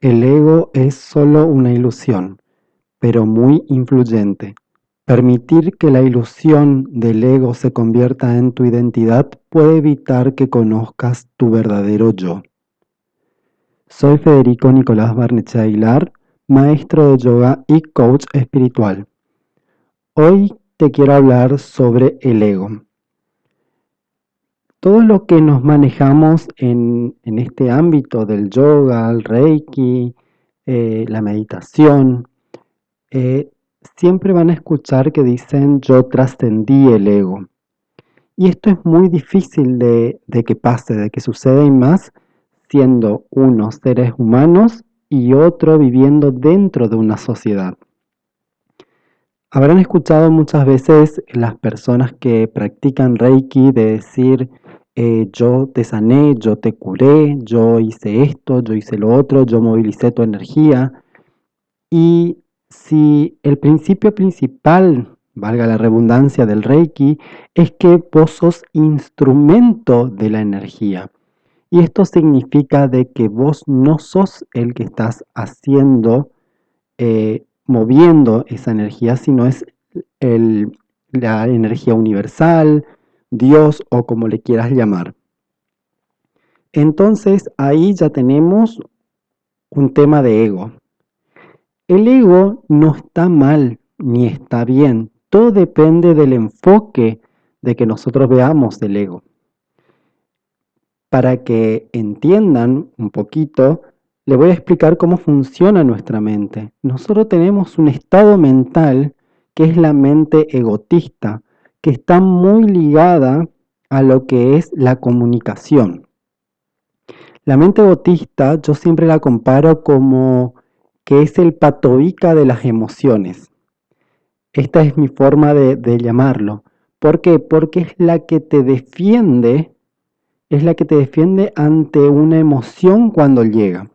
El ego es solo una ilusión, pero muy influyente. Permitir que la ilusión del ego se convierta en tu identidad puede evitar que conozcas tu verdadero yo. Soy Federico Nicolás Barnechea Aguilar, maestro de yoga y coach espiritual. Hoy te quiero hablar sobre el ego. Todo lo que nos manejamos en este ámbito del yoga, el reiki, la meditación, eh, siempre van a escuchar que dicen yo trascendí el ego. Y esto es muy difícil de que pase, de que suceda, y más siendo unos seres humanos y otro viviendo dentro de una sociedad. Habrán escuchado muchas veces las personas que practican Reiki de decir yo te sané, yo te curé, yo hice esto, yo hice lo otro, yo movilicé tu energía. Y si el principio principal, valga la redundancia, del Reiki, es que vos sos instrumento de la energía. Y esto significa de que vos no sos el que estás haciendo, moviendo esa energía, sino es la energía universal, Dios o como le quieras llamar. Entonces ahí ya tenemos un tema de ego. El ego no está mal ni está bien, todo depende del enfoque de que nosotros veamos el ego. Para que entiendan un poquito, les voy a explicar cómo funciona nuestra mente. Nosotros tenemos un estado mental que es la mente egotista, que está muy ligada a lo que es la comunicación. La mente egotista yo siempre la comparo como que es el patoica de las emociones. Esta es mi forma de llamarlo. ¿Por qué? Porque es la que te defiende ante una emoción cuando llega.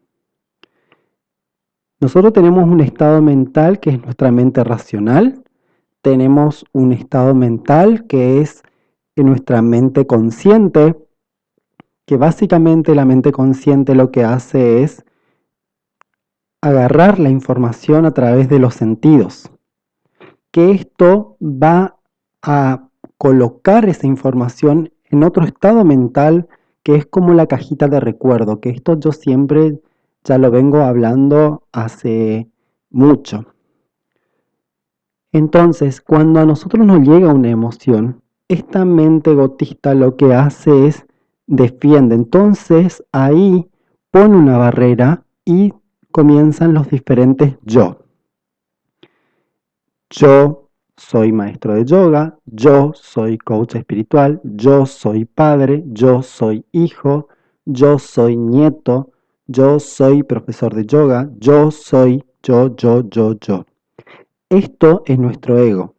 Nosotros tenemos un estado mental que es nuestra mente racional, tenemos un estado mental que es nuestra mente consciente, que básicamente la mente consciente lo que hace es agarrar la información a través de los sentidos, que esto va a colocar esa información en otro estado mental que es como la cajita de recuerdo, que esto yo siempre ya lo vengo hablando hace mucho. Entonces, cuando a nosotros nos llega una emoción, esta mente egotista lo que hace es defiende. Entonces, ahí pone una barrera y comienzan los diferentes yo. Yo soy maestro de yoga, yo soy coach espiritual, yo soy padre, yo soy hijo, yo soy nieto, yo soy profesor de yoga, yo soy yo. Esto es nuestro ego.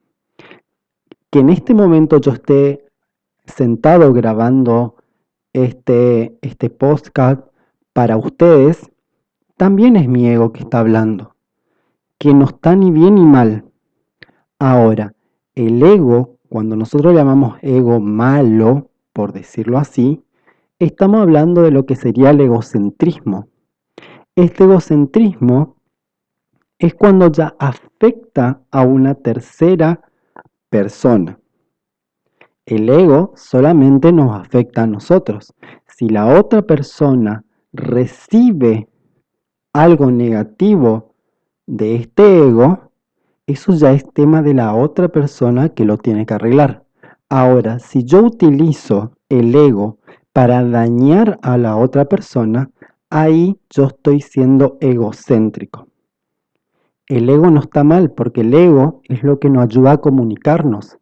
Que en este momento yo esté sentado grabando este podcast para ustedes, también es mi ego que está hablando, que no está ni bien ni mal. Ahora, el ego, cuando nosotros llamamos ego malo, por decirlo así, estamos hablando de lo que sería el egocentrismo. Este egocentrismo es cuando ya afecta a una tercera persona. El ego solamente nos afecta a nosotros. Si la otra persona recibe algo negativo de este ego, eso ya es tema de la otra persona que lo tiene que arreglar. Ahora, si yo utilizo el ego para dañar a la otra persona, ahí yo estoy siendo egocéntrico. El ego no está mal porque el ego es lo que nos ayuda a comunicarnos,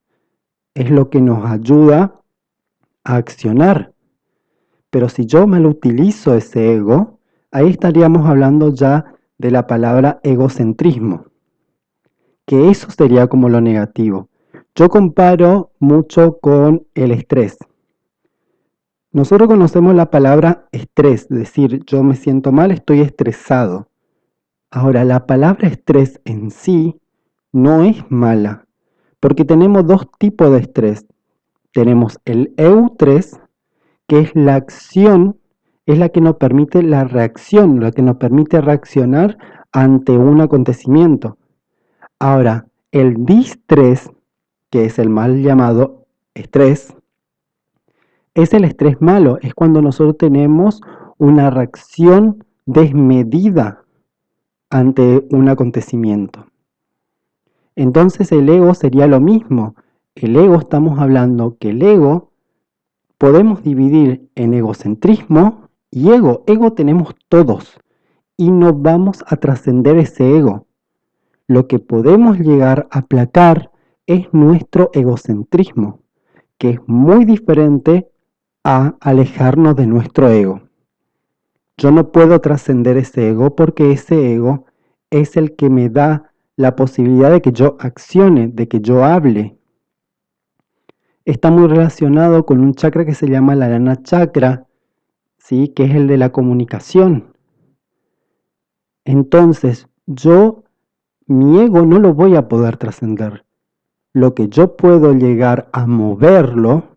es lo que nos ayuda a accionar. Pero si yo mal utilizo ese ego, ahí estaríamos hablando ya de la palabra egocentrismo, que eso sería como lo negativo. Yo comparo mucho con el estrés. Nosotros conocemos la palabra estrés, es decir, yo me siento mal, estoy estresado. Ahora, la palabra estrés en sí no es mala, porque tenemos dos tipos de estrés. Tenemos el eustrés, que es la acción es la que nos permite la reacción, la que nos permite reaccionar ante un acontecimiento. Ahora, el distrés, que es el mal llamado estrés, es el estrés malo, es cuando nosotros tenemos una reacción desmedida ante un acontecimiento. Entonces el ego sería lo mismo. El ego, estamos hablando que el ego podemos dividir en egocentrismo y ego. Ego tenemos todos y no vamos a trascender ese ego. Lo que podemos llegar a aplacar es nuestro egocentrismo, que es muy diferente a alejarnos de nuestro ego. Yo no puedo trascender ese ego porque ese ego es el que me da la posibilidad de que yo accione, de que yo hable. Está muy relacionado con un chakra que se llama la Dana Chakra, ¿sí? Que es el de la comunicación. Entonces, mi ego no lo voy a poder trascender. Lo que yo puedo llegar a moverlo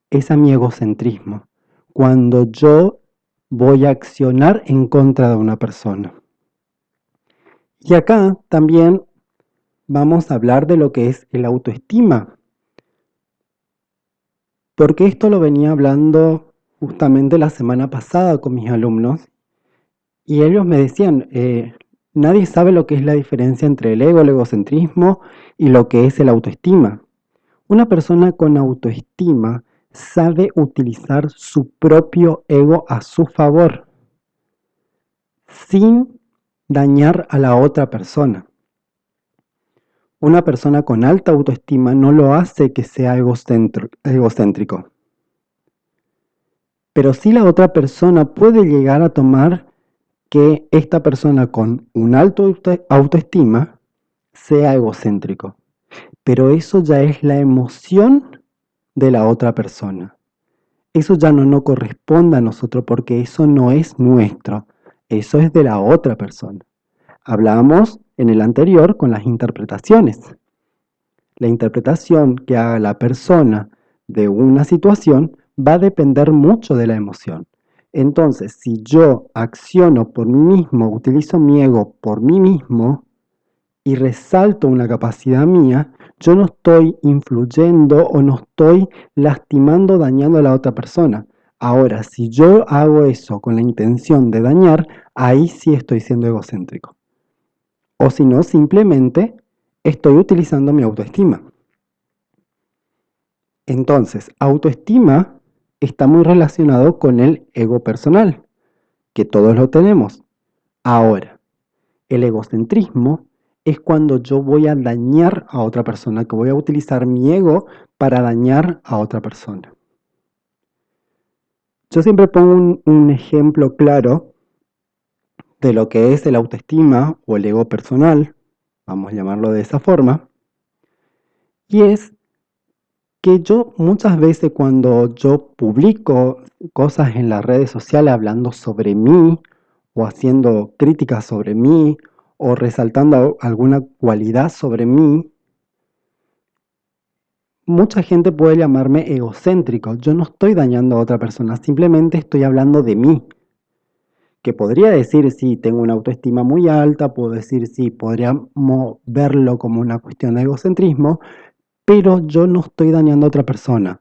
es a mi egocentrismo. Cuando yo voy a accionar en contra de una persona. Y acá también vamos a hablar de lo que es el autoestima. Porque esto lo venía hablando justamente la semana pasada con mis alumnos. Y ellos me decían, nadie sabe lo que es la diferencia entre el ego, el egocentrismo y lo que es el autoestima. Una persona con autoestima sabe utilizar su propio ego a su favor, sin dañar a la otra persona. Una persona con alta autoestima no lo hace que sea egocéntrico. Pero sí la otra persona puede llegar a tomar que esta persona con un alto autoestima sea egocéntrico. Pero eso ya es la emoción de la otra persona. Eso ya no nos corresponde a nosotros porque eso no es nuestro. Eso es de la otra persona. Hablamos en el anterior con las interpretaciones. La interpretación que haga la persona de una situación va a depender mucho de la emoción. Entonces, si yo acciono por mí mismo, utilizo mi ego por mí mismo y resalto una capacidad mía, yo no estoy influyendo o no estoy lastimando, dañando a la otra persona. Ahora, si yo hago eso con la intención de dañar, ahí sí estoy siendo egocéntrico. O si no, simplemente estoy utilizando mi autoestima. Entonces, autoestima está muy relacionado con el ego personal, que todos lo tenemos. Ahora, el egocentrismo es cuando yo voy a dañar a otra persona, que voy a utilizar mi ego para dañar a otra persona. Yo siempre pongo un ejemplo claro de lo que es el autoestima o el ego personal, vamos a llamarlo de esa forma, y es que yo muchas veces cuando yo publico cosas en las redes sociales hablando sobre mí o haciendo críticas sobre mí o resaltando alguna cualidad sobre mí, mucha gente puede llamarme egocéntrico. Yo no estoy dañando a otra persona, simplemente estoy hablando de mí. Que podría decir, sí, tengo una autoestima muy alta, puedo decir, sí, podríamos verlo como una cuestión de egocentrismo, pero yo no estoy dañando a otra persona.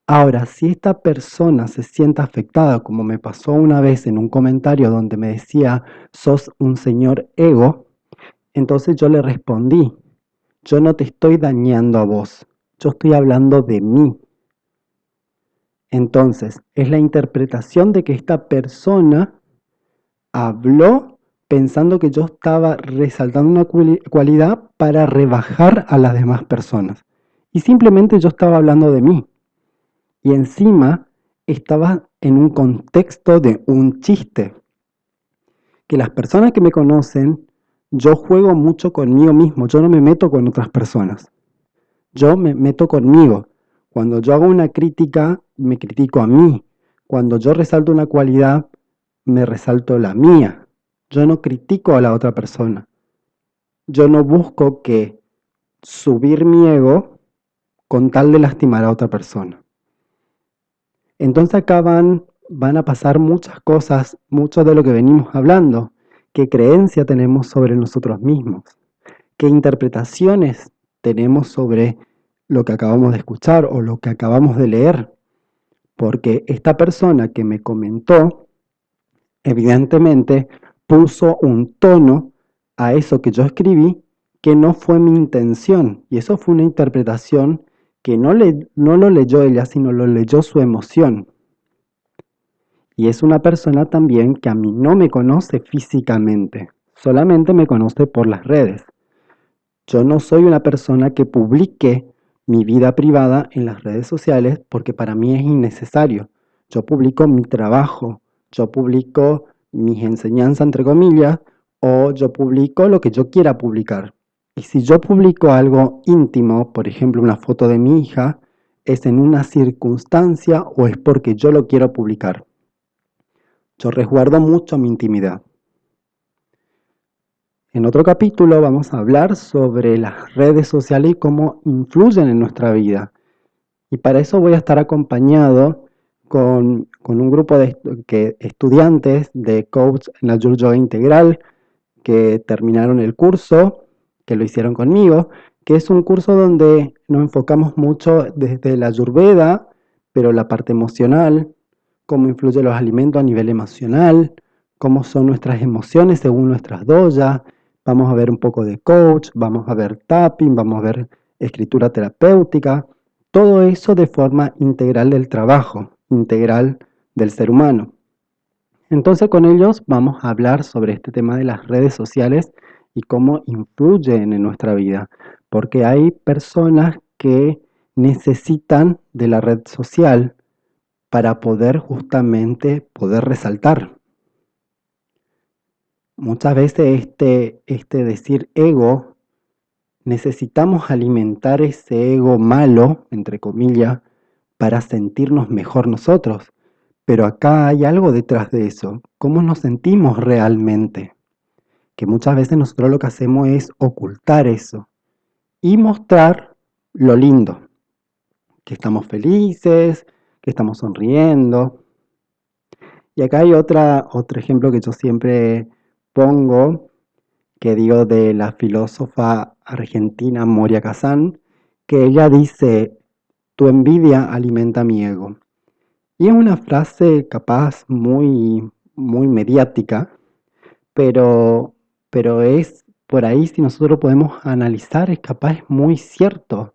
Ahora, si esta persona se siente afectada, como me pasó una vez en un comentario donde me decía, sos un señor ego, entonces yo le respondí, yo no te estoy dañando a vos, yo estoy hablando de mí. Entonces, es la interpretación de que esta persona habló pensando que yo estaba resaltando una cualidad para rebajar a las demás personas. Y simplemente yo estaba hablando de mí. Y encima estaba en un contexto de un chiste. Que las personas que me conocen, yo juego mucho conmigo mismo, yo no me meto con otras personas. Yo me meto conmigo. Cuando yo hago una crítica, me critico a mí. Cuando yo resalto una cualidad, me resalto la mía. Yo no critico a la otra persona. Yo no busco que subir mi ego con tal de lastimar a otra persona. Entonces acá van van a pasar muchas cosas, mucho de lo que venimos hablando. ¿Qué creencia tenemos sobre nosotros mismos? ¿Qué interpretaciones tenemos sobre lo que acabamos de escuchar o lo que acabamos de leer? Porque esta persona que me comentó, evidentemente, puso un tono a eso que yo escribí que no fue mi intención. Y eso fue una interpretación que no lo leyó ella, sino lo leyó su emoción. Y es una persona también que a mí no me conoce físicamente, solamente me conoce por las redes. Yo no soy una persona que publique mi vida privada en las redes sociales porque para mí es innecesario. Yo publico mi trabajo, yo publico mis enseñanzas entre comillas o yo publico lo que yo quiera publicar. Y si yo publico algo íntimo, por ejemplo una foto de mi hija, es en una circunstancia o es porque yo lo quiero publicar. Yo resguardo mucho mi intimidad. En otro capítulo vamos a hablar sobre las redes sociales y cómo influyen en nuestra vida. Y para eso voy a estar acompañado con un grupo de estudiantes de Coach en la Yoga Integral que terminaron el curso, que lo hicieron conmigo, que es un curso donde nos enfocamos mucho desde la Ayurveda, pero la parte emocional, cómo influyen los alimentos a nivel emocional, cómo son nuestras emociones según nuestras doyas. Vamos a ver un poco de coach, vamos a ver tapping, vamos a ver escritura terapéutica, todo eso de forma integral del trabajo, integral del ser humano. Entonces con ellos vamos a hablar sobre este tema de las redes sociales y cómo influyen en nuestra vida, porque hay personas que necesitan de la red social para poder justamente poder resaltar. Muchas veces este decir ego, necesitamos alimentar ese ego malo, entre comillas, para sentirnos mejor nosotros. Pero acá hay algo detrás de eso. ¿Cómo nos sentimos realmente? Que muchas veces nosotros lo que hacemos es ocultar eso y mostrar lo lindo, que estamos felices, que estamos sonriendo. Y acá hay otro ejemplo que yo siempre pongo, que digo de la filósofa argentina Moria Kazan, que ella dice, tu envidia alimenta mi ego. Y es una frase capaz muy mediática, pero, pero es por ahí si nosotros podemos analizar, es capaz muy cierto.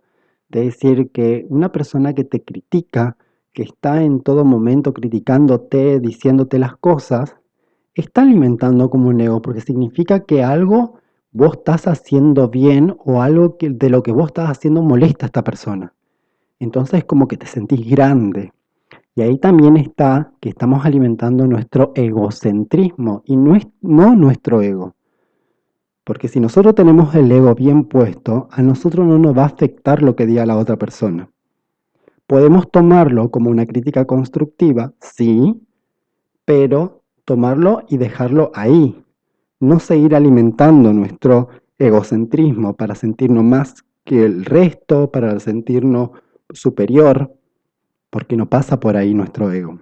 De decir que una persona que te critica, que está en todo momento criticándote, diciéndote las cosas, está alimentando como un ego, porque significa que algo vos estás haciendo bien o algo de lo que vos estás haciendo molesta a esta persona. Entonces como que te sentís grande. Y ahí también está que estamos alimentando nuestro egocentrismo y no nuestro ego. Porque si nosotros tenemos el ego bien puesto, a nosotros no nos va a afectar lo que diga la otra persona. Podemos tomarlo como una crítica constructiva, sí, pero tomarlo y dejarlo ahí. No seguir alimentando nuestro egocentrismo para sentirnos más que el resto, para sentirnos superior, porque no pasa por ahí nuestro ego.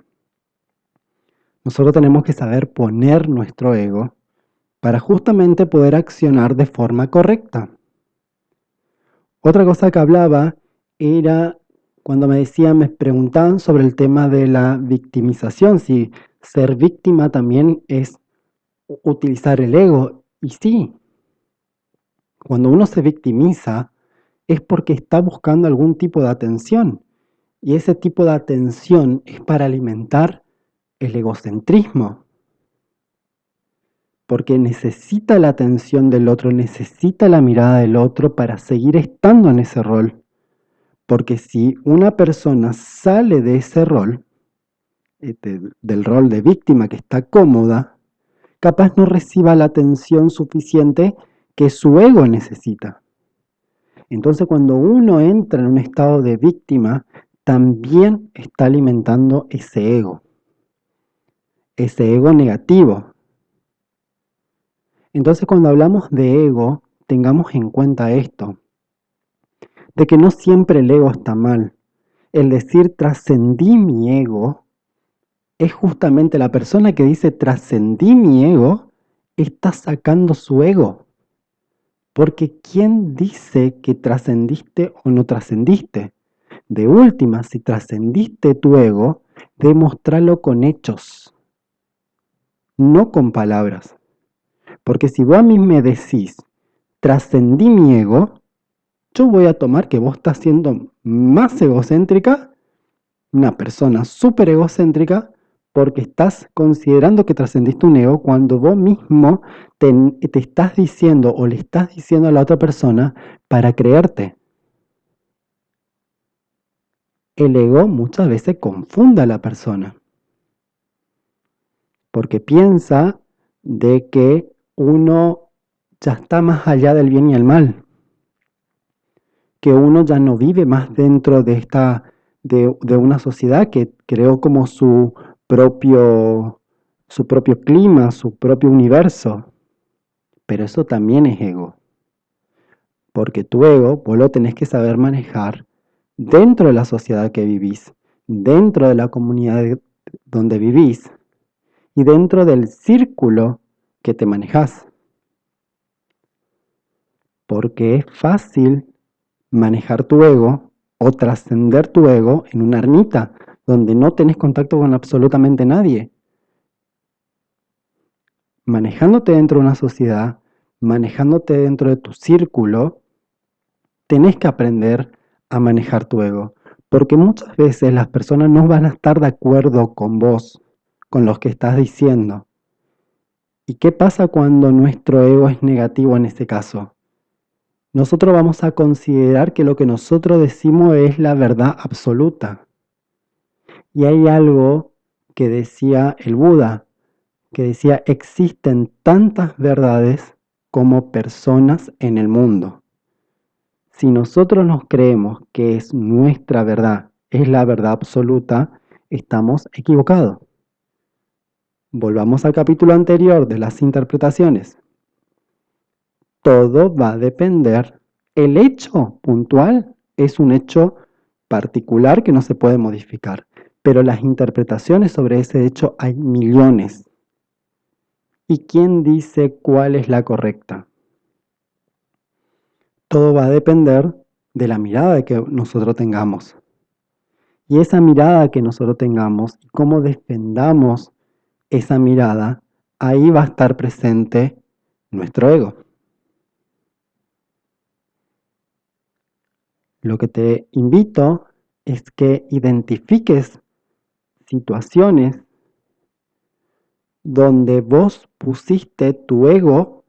Nosotros tenemos que saber poner nuestro ego para justamente poder accionar de forma correcta. Otra cosa que hablaba era cuando me preguntaban sobre el tema de la victimización, si ser víctima también es utilizar el ego. Y sí, cuando uno se victimiza es porque está buscando algún tipo de atención. Y ese tipo de atención es para alimentar el egocentrismo. Porque necesita la atención del otro, necesita la mirada del otro para seguir estando en ese rol. Porque si una persona sale de ese rol, del rol de víctima que está cómoda, capaz no reciba la atención suficiente que su ego necesita. Entonces cuando uno entra en un estado de víctima, también está alimentando ese ego negativo. Entonces cuando hablamos de ego, tengamos en cuenta esto, de que no siempre el ego está mal. El decir trascendí mi ego es justamente la persona que dice trascendí mi ego, está sacando su ego. Porque ¿quién dice que trascendiste o no trascendiste? De última, si trascendiste tu ego, demostralo con hechos, no con palabras. Porque si vos a mí me decís, trascendí mi ego, yo voy a tomar que vos estás siendo más egocéntrica, una persona súper egocéntrica, porque estás considerando que trascendiste un ego cuando vos mismo te estás diciendo o le estás diciendo a la otra persona para creerte. El ego muchas veces confunde a la persona, porque piensa de que uno ya está más allá del bien y el mal, que uno ya no vive más dentro de una sociedad que creó como su propio clima, su propio universo. Pero eso también es ego, porque tu ego vos lo tenés que saber manejar dentro de la sociedad que vivís, dentro de la comunidad donde vivís y dentro del círculo que te manejas. Porque es fácil manejar tu ego o trascender tu ego en una ermita donde no tenés contacto con absolutamente nadie. Manejándote dentro de una sociedad, manejándote dentro de tu círculo, tenés que aprender a manejar tu ego. Porque muchas veces las personas no van a estar de acuerdo con vos, con lo que estás diciendo. ¿Y qué pasa cuando nuestro ego es negativo en este caso? Nosotros vamos a considerar que lo que nosotros decimos es la verdad absoluta. Y hay algo que decía el Buda, que decía, existen tantas verdades como personas en el mundo. Si nosotros nos creemos que es nuestra verdad, es la verdad absoluta, estamos equivocados. Volvamos al capítulo anterior de las interpretaciones. Todo va a depender. El hecho puntual es un hecho particular que no se puede modificar, pero las interpretaciones sobre ese hecho hay millones. ¿Y quién dice cuál es la correcta? Todo va a depender de la mirada que nosotros tengamos. Y esa mirada que nosotros tengamos y cómo defendamos esa mirada, ahí va a estar presente nuestro ego. Lo que te invito es que identifiques situaciones donde vos pusiste tu ego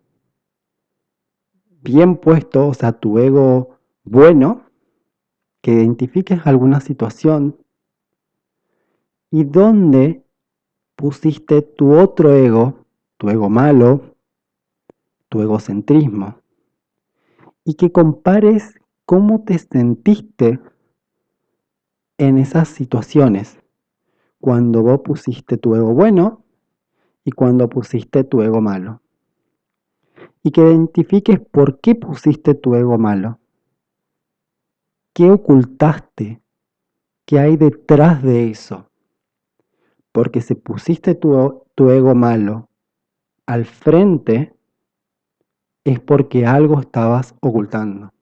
bien puesto, o sea, tu ego bueno, que identifiques alguna situación y donde pusiste tu otro ego, tu ego malo, tu egocentrismo, y que compares cómo te sentiste en esas situaciones, cuando vos pusiste tu ego bueno y cuando pusiste tu ego malo. Y que identifiques por qué pusiste tu ego malo. ¿Qué ocultaste? ¿Qué hay detrás de eso? Porque si pusiste tu ego malo al frente, es porque algo estabas ocultando.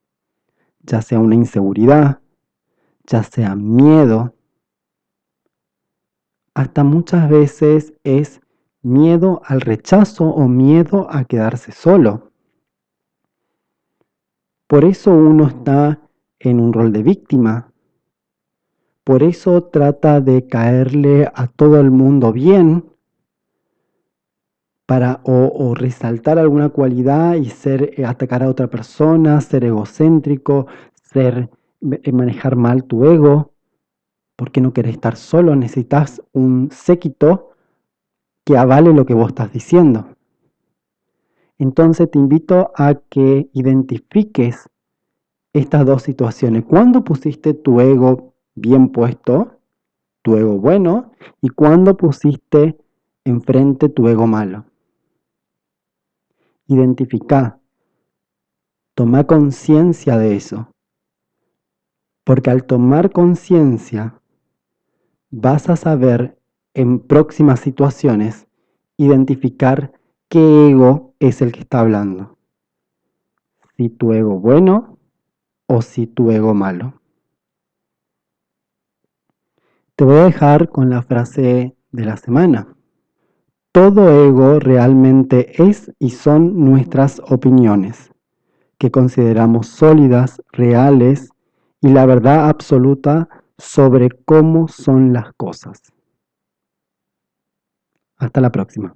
Ya sea una inseguridad, ya sea miedo, hasta muchas veces es miedo al rechazo o miedo a quedarse solo. Por eso uno está en un rol de víctima. Por eso trata de caerle a todo el mundo bien para o resaltar alguna cualidad y atacar a otra persona, ser egocéntrico, manejar mal tu ego, porque no querés estar solo, necesitas un séquito que avale lo que vos estás diciendo. Entonces te invito a que identifiques estas dos situaciones. ¿Cuándo pusiste tu ego bien puesto, tu ego bueno, y cuándo pusiste enfrente tu ego malo? Identifica, toma conciencia de eso, porque al tomar conciencia vas a saber en próximas situaciones, identificar qué ego es el que está hablando. Si tu ego bueno o si tu ego malo. Te voy a dejar con la frase de la semana. Todo ego realmente es y son nuestras opiniones, que consideramos sólidas, reales y la verdad absoluta sobre cómo son las cosas. Hasta la próxima.